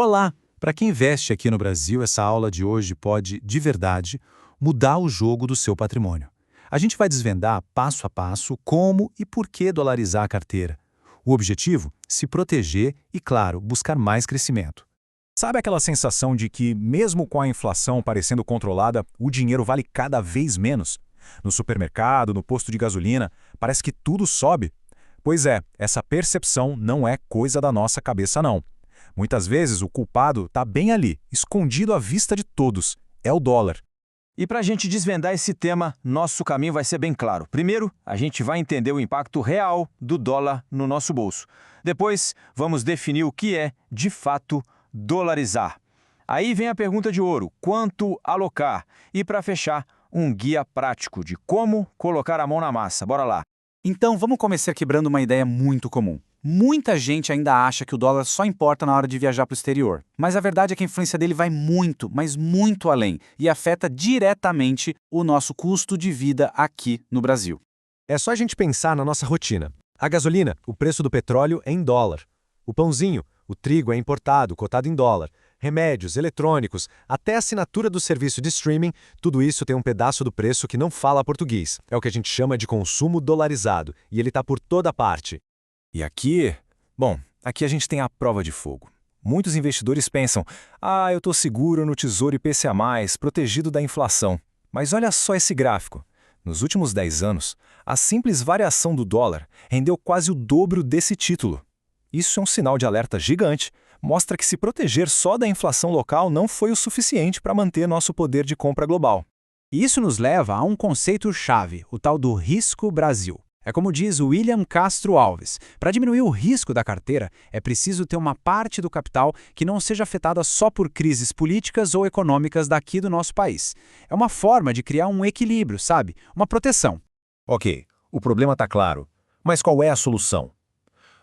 Olá! Para quem investe aqui no Brasil, essa aula de hoje pode, de verdade, mudar o jogo do seu patrimônio. A gente vai desvendar passo a passo como e por que dolarizar a carteira. O objetivo? Se proteger e, claro, buscar mais crescimento. Sabe aquela sensação de que, mesmo com a inflação parecendo controlada, o dinheiro vale cada vez menos? No supermercado, no posto de gasolina, parece que tudo sobe. Pois é, essa percepção não é coisa da nossa cabeça não. Muitas vezes o culpado está bem ali, escondido à vista de todos. É o dólar. E para a gente desvendar esse tema, nosso caminho vai ser bem claro. Primeiro, a gente vai entender o impacto real do dólar no nosso bolso. Depois, vamos definir o que é, de fato, dolarizar. Aí vem a pergunta de ouro: quanto alocar? E para fechar, um guia prático de como colocar a mão na massa. Bora lá! Então, vamos começar quebrando uma ideia muito comum. Muita gente ainda acha que o dólar só importa na hora de viajar para o exterior. Mas a verdade é que a influência dele vai muito, mas muito além e afeta diretamente o nosso custo de vida aqui no Brasil. É só a gente pensar na nossa rotina. A gasolina, o preço do petróleo é em dólar. O pãozinho, o trigo é importado, cotado em dólar. Remédios, eletrônicos, até a assinatura do serviço de streaming, tudo isso tem um pedaço do preço que não fala português. É o que a gente chama de consumo dolarizado, e ele está por toda parte. E aqui, aqui a gente tem a prova de fogo. Muitos investidores pensam, eu estou seguro no Tesouro IPCA+, protegido da inflação. Mas olha só esse gráfico. Nos últimos 10 anos, a simples variação do dólar rendeu quase o dobro desse título. Isso é um sinal de alerta gigante. Mostra que se proteger só da inflação local não foi o suficiente para manter nosso poder de compra global. E isso nos leva a um conceito-chave, o tal do risco Brasil. É como diz William Castro Alves, para diminuir o risco da carteira, é preciso ter uma parte do capital que não seja afetada só por crises políticas ou econômicas daqui do nosso país. É uma forma de criar um equilíbrio, sabe? Uma proteção. Ok, o problema está claro. Mas qual é a solução?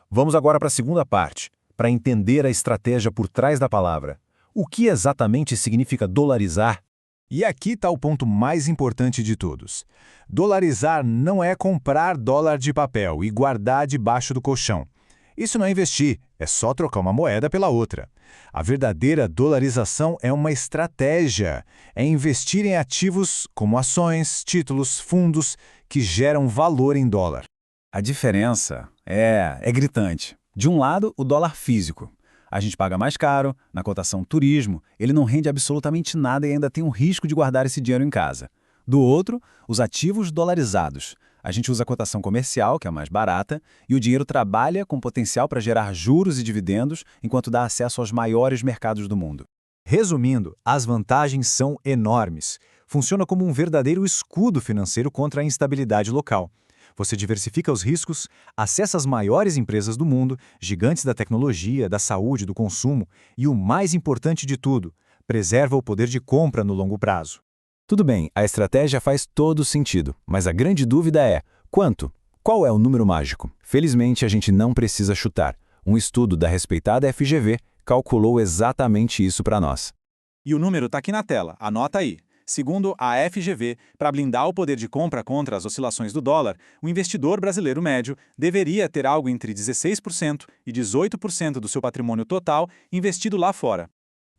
Vamos agora para a segunda parte, para entender a estratégia por trás da palavra. O que exatamente significa dolarizar? E aqui está o ponto mais importante de todos. Dolarizar não é comprar dólar de papel e guardar debaixo do colchão. Isso não é investir, é só trocar uma moeda pela outra. A verdadeira dolarização é uma estratégia. É investir em ativos como ações, títulos, fundos que geram valor em dólar. A diferença é gritante. De um lado, o dólar físico. A gente paga mais caro, na cotação turismo, ele não rende absolutamente nada e ainda tem o risco de guardar esse dinheiro em casa. Do outro, os ativos dolarizados. A gente usa a cotação comercial, que é a mais barata, e o dinheiro trabalha com potencial para gerar juros e dividendos, enquanto dá acesso aos maiores mercados do mundo. Resumindo, as vantagens são enormes. Funciona como um verdadeiro escudo financeiro contra a instabilidade local. Você diversifica os riscos, acessa as maiores empresas do mundo, gigantes da tecnologia, da saúde, do consumo e, o mais importante de tudo, preserva o poder de compra no longo prazo. Tudo bem, a estratégia faz todo sentido, mas a grande dúvida é: quanto? Qual é o número mágico? Felizmente, a gente não precisa chutar. Um estudo da respeitada FGV calculou exatamente isso para nós. E o número está aqui na tela, anota aí. Segundo a FGV, para blindar o poder de compra contra as oscilações do dólar, o investidor brasileiro médio deveria ter algo entre 16% e 18% do seu patrimônio total investido lá fora.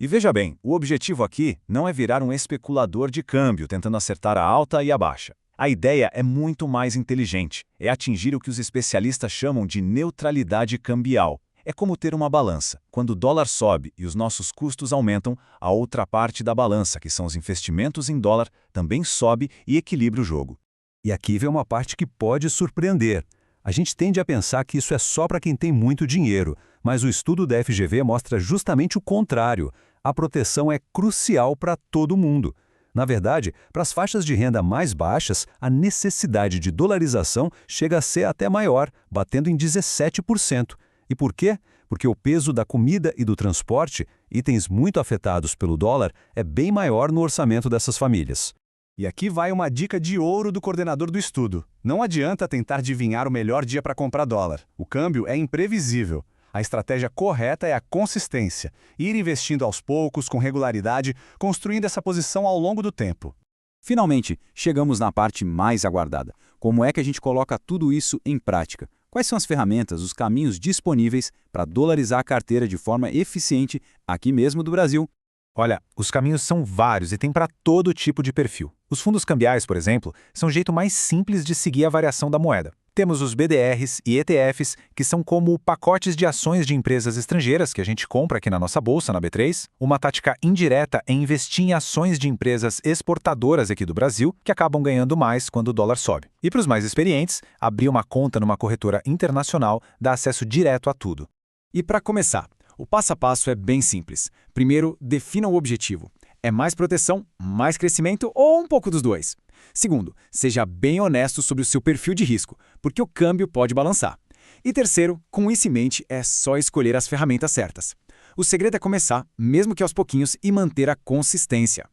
E veja bem, o objetivo aqui não é virar um especulador de câmbio tentando acertar a alta e a baixa. A ideia é muito mais inteligente, é atingir o que os especialistas chamam de neutralidade cambial. É como ter uma balança. Quando o dólar sobe e os nossos custos aumentam, a outra parte da balança, que são os investimentos em dólar, também sobe e equilibra o jogo. E aqui vem uma parte que pode surpreender. A gente tende a pensar que isso é só para quem tem muito dinheiro, mas o estudo da FGV mostra justamente o contrário. A proteção é crucial para todo mundo. Na verdade, para as faixas de renda mais baixas, a necessidade de dolarização chega a ser até maior, batendo em 17%. E por quê? Porque o peso da comida e do transporte, itens muito afetados pelo dólar, é bem maior no orçamento dessas famílias. E aqui vai uma dica de ouro do coordenador do estudo. Não adianta tentar adivinhar o melhor dia para comprar dólar. O câmbio é imprevisível. A estratégia correta é a consistência. Ir investindo aos poucos, com regularidade, construindo essa posição ao longo do tempo. Finalmente, chegamos na parte mais aguardada. Como é que a gente coloca tudo isso em prática? Quais são as ferramentas, os caminhos disponíveis para dolarizar a carteira de forma eficiente aqui mesmo do Brasil? Olha, os caminhos são vários e tem para todo tipo de perfil. Os fundos cambiais, por exemplo, são o jeito mais simples de seguir a variação da moeda. Temos os BDRs e ETFs, que são como pacotes de ações de empresas estrangeiras que a gente compra aqui na nossa bolsa, na B3. Uma tática indireta é investir em ações de empresas exportadoras aqui do Brasil, que acabam ganhando mais quando o dólar sobe. E para os mais experientes, abrir uma conta numa corretora internacional dá acesso direto a tudo. E para começar, o passo a passo é bem simples. Primeiro, defina o objetivo. É mais proteção, mais crescimento ou um pouco dos dois? Segundo, seja bem honesto sobre o seu perfil de risco, porque o câmbio pode balançar. E terceiro, com isso em mente, é só escolher as ferramentas certas. O segredo é começar, mesmo que aos pouquinhos, e manter a consistência.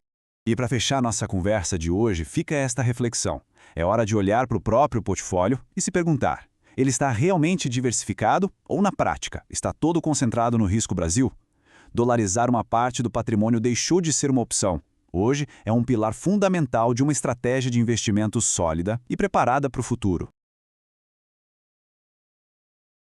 E para fechar nossa conversa de hoje, fica esta reflexão. É hora de olhar para o próprio portfólio e se perguntar: ele está realmente diversificado ou, na prática, está todo concentrado no risco Brasil? Dolarizar uma parte do patrimônio deixou de ser uma opção. Hoje é um pilar fundamental de uma estratégia de investimento sólida e preparada para o futuro.